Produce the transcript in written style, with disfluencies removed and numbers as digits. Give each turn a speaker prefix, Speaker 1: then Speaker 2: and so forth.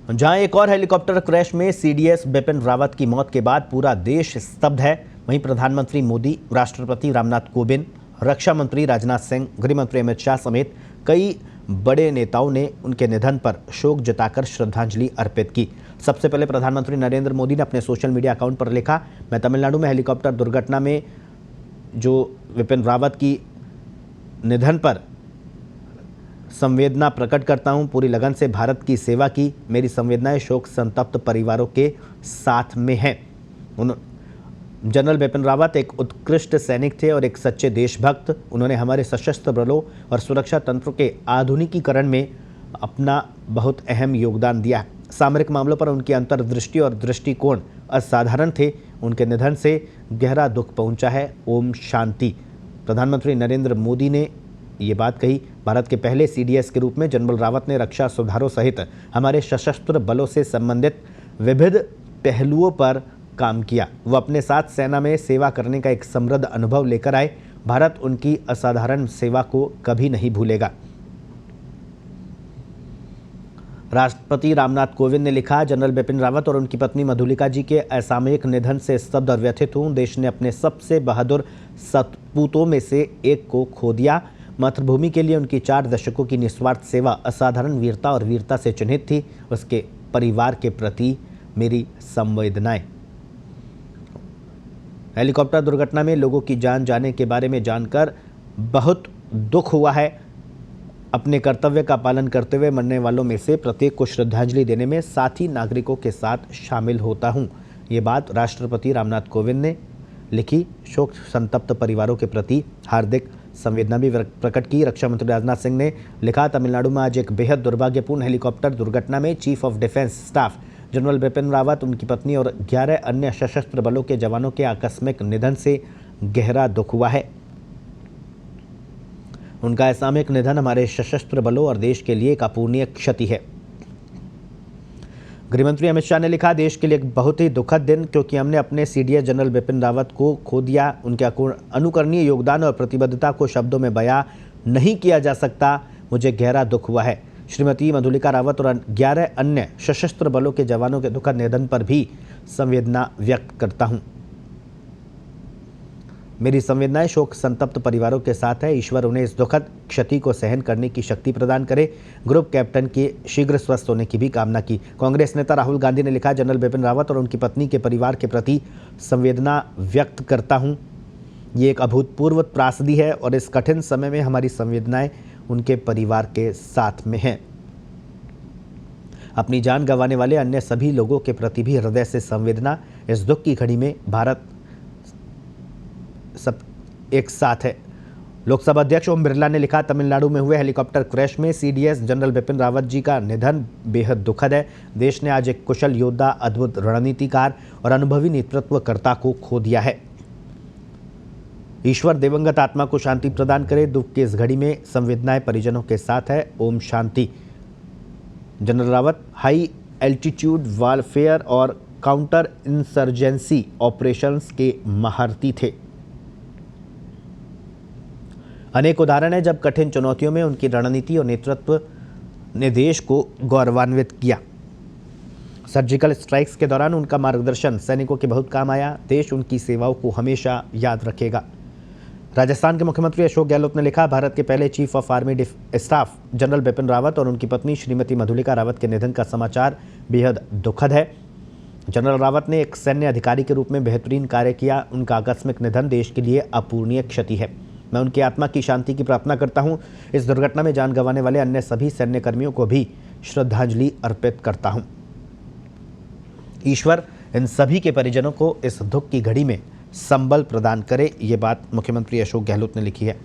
Speaker 1: जहां एक और हेलीकॉप्टर क्रैश में सीडीएस बिपिन रावत की मौत के बाद पूरा देश स्तब्ध है, वहीं प्रधानमंत्री मोदी, राष्ट्रपति रामनाथ कोविंद, रक्षा मंत्री राजनाथ सिंह, गृह मंत्री अमित शाह समेत कई बड़े नेताओं ने उनके निधन पर शोक जताकर श्रद्धांजलि अर्पित की। सबसे पहले प्रधानमंत्री नरेंद्र मोदी ने अपने सोशल मीडिया अकाउंट पर लिखा, मैं तमिलनाडु में हेलीकॉप्टर दुर्घटना में जो विपिन रावत की निधन पर संवेदना प्रकट करता हूं। पूरी लगन से भारत की सेवा की, मेरी संवेदनाएं शोक संतप्त परिवारों के साथ में हैं। जनरल बिपिन रावत एक उत्कृष्ट सैनिक थे और एक सच्चे देशभक्त। उन्होंने हमारे सशस्त्र बलों और सुरक्षा तंत्र के आधुनिकीकरण में अपना बहुत अहम योगदान दिया। सामरिक मामलों पर उनकी अंतर्दृष्टि और दृष्टिकोण असाधारण थे। उनके निधन से गहरा दुख पहुंचा है। ओम शांति। प्रधानमंत्री नरेंद्र मोदी ने ये बात कही। भारत के पहले सीडीएस के रूप में जनरल रावत ने रक्षा सुधारों सहित हमारे सशस्त्र बलों से संबंधित विविध पहलुओं पर काम किया। वो अपने साथ सेना में सेवा करने का एक समृद्ध अनुभव लेकर आए। भारत उनकी असाधारण सेवा को कभी नहीं भूलेगा। राष्ट्रपति रामनाथ कोविंद ने लिखा, जनरल बिपिन रावत और उनकी पत्नी मधुलिका जी के असामयिक निधन से स्तब्ध और व्यथित हूँ। देश ने अपने सबसे बहादुर सपूतों में से एक को खो दिया। मातृभूमि के लिए उनकी 4 दशकों की निस्वार्थ सेवा असाधारण वीरता और वीरता से चिन्हित थी। उसके परिवार के प्रति मेरी संवेदनाएं। हेलीकॉप्टर दुर्घटना में लोगों की जान जाने के बारे में जानकर बहुत दुख हुआ है। अपने कर्तव्य का पालन करते हुए मरने वालों में से प्रत्येक को श्रद्धांजलि देने में साथी नागरिकों के साथ शामिल होता हूं। ये बात राष्ट्रपति रामनाथ कोविंद ने लिखी। शोक संतप्त परिवारों के प्रति हार्दिक संवेदना भी प्रकट की। रक्षा मंत्री राजनाथ सिंह ने लिखा, तमिलनाडु में आज एक बेहद दुर्भाग्यपूर्ण हेलीकॉप्टर दुर्घटना में chief of defence staff general Bipin Rawat, उनकी पत्नी और 11 अन्य सशस्त्र बलों के जवानों के आकस्मिक निधन से गहरा दुख हुआ है। उनका असामयिक निधन हमारे सशस्त्र बलों और देश के लिए एक अपूरणीय क्षति है। गृहमंत्री अमित शाह ने लिखा, देश के लिए एक बहुत ही दुखद दिन, क्योंकि हमने अपने सीडीएस जनरल बिपिन रावत को खो दिया। उनके अनुकरणीय योगदान और प्रतिबद्धता को शब्दों में बयां नहीं किया जा सकता। मुझे गहरा दुख हुआ है। श्रीमती मधुलिका रावत और 11 अन्य सशस्त्र बलों के जवानों के दुखद निधन पर भी संवेदना व्यक्त करता हूं। मेरी संवेदनाएं शोक संतप्त परिवारों के साथ है। ईश्वर उन्हें इस दुखद क्षति को सहन करने की शक्ति प्रदान करे। ग्रुप कैप्टन के शीघ्र स्वस्थ होने की भी कामना की। कांग्रेस नेता राहुल गांधी ने लिखा, जनरल बिपिन रावत और उनकी पत्नी के परिवार के प्रति संवेदना व्यक्त करता हूं। ये एक अभूतपूर्व त्रासदी है और इस कठिन समय में हमारी संवेदनाएं उनके परिवार के साथ में हैं। अपनी जान गंवाने वाले अन्य सभी लोगों के प्रति भी हृदय से संवेदना। इस दुख की घड़ी में भारत सब एक साथ है। लोकसभा अध्यक्ष ओम बिरला ने लिखा, तमिलनाडु में हुए हेलीकॉप्टर क्रैश में सीडीएस जनरल बिपिन रावत जी का निधन बेहद दुखद है। देश ने आज एक कुशल योद्धा, अद्भुत रणनीतिकार और अनुभवी नेतृत्वकर्ता को खो दिया है। ईश्वर दिवंगत आत्मा को शांति प्रदान करे। दुख की इस घड़ी में संवेदनाएं परिजनों के साथ है। ओम शांति। General Rawat high altitude warfare और काउंटर इंसर्जेंसी ऑपरेशंस के महारथी थे। अनेक उदाहरण है जब कठिन चुनौतियों में उनकी रणनीति और नेतृत्व ने देश को गौरवान्वित किया। सर्जिकल स्ट्राइक्स के दौरान उनका मार्गदर्शन सैनिकों के बहुत काम आया। देश उनकी सेवाओं को हमेशा याद रखेगा। राजस्थान के मुख्यमंत्री अशोक गहलोत ने लिखा, भारत के पहले chief of army staff general Bipin Rawat और उनकी पत्नी श्रीमती मधुलिका रावत के निधन का समाचार बेहद दुखद है। जनरल रावत ने एक सैन्य अधिकारी के रूप में बेहतरीन कार्य किया। उनका आकस्मिक निधन देश के लिए अपूरणीय क्षति है। मैं उनकी आत्मा की शांति की प्रार्थना करता हूं। इस दुर्घटना में जान गंवाने वाले अन्य सभी सैन्य कर्मियों को भी श्रद्धांजलि अर्पित करता हूं। ईश्वर इन सभी के परिजनों को इस दुख की घड़ी में संबल प्रदान करे। ये बात मुख्यमंत्री अशोक गहलोत ने लिखी है।